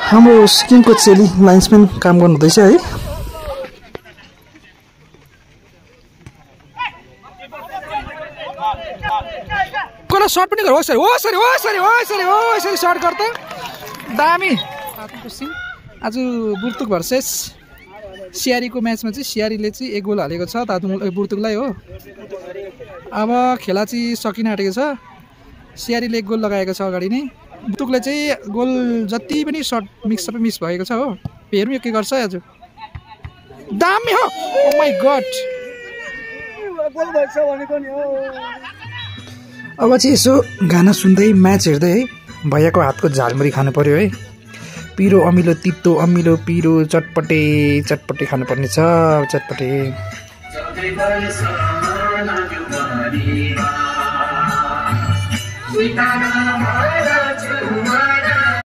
हाम्रो सिक्किमको चेली लाइन्सम्यान काम गर्नुहुँदैछ है। कसलाई सर्ट पनि गर। हो सरी हो सरी हो सरी हो सरी हो सरी सर्ट गर त दामी। आज बुर्तुक भर्सेस सियारीको म्याचमा चाहिँ सियारीले चाहिँ 1 गोल हालेको छ बुर्तुकलाई हो। अब खेला चाहिँ सकिन आँटेको छ। सियारीले 1 गोल लगाएको छ अगाडि नै। बुर्तुकले चाहिँ गोल जति पनि सर्ट सबै मिस भएको छ हो। हेरौँ के गर्छ आज। दामी हो। ओ माई गड। अब चाहिँ यसो गाना सुन्दै म्याच हेर्दै है भैयाको हातको झालमुरी खानु पर्यो है। पिरो अमिलो तितो अमिलो पिरो चटपटे चटपटे खानुपर्ने छ। चटपटे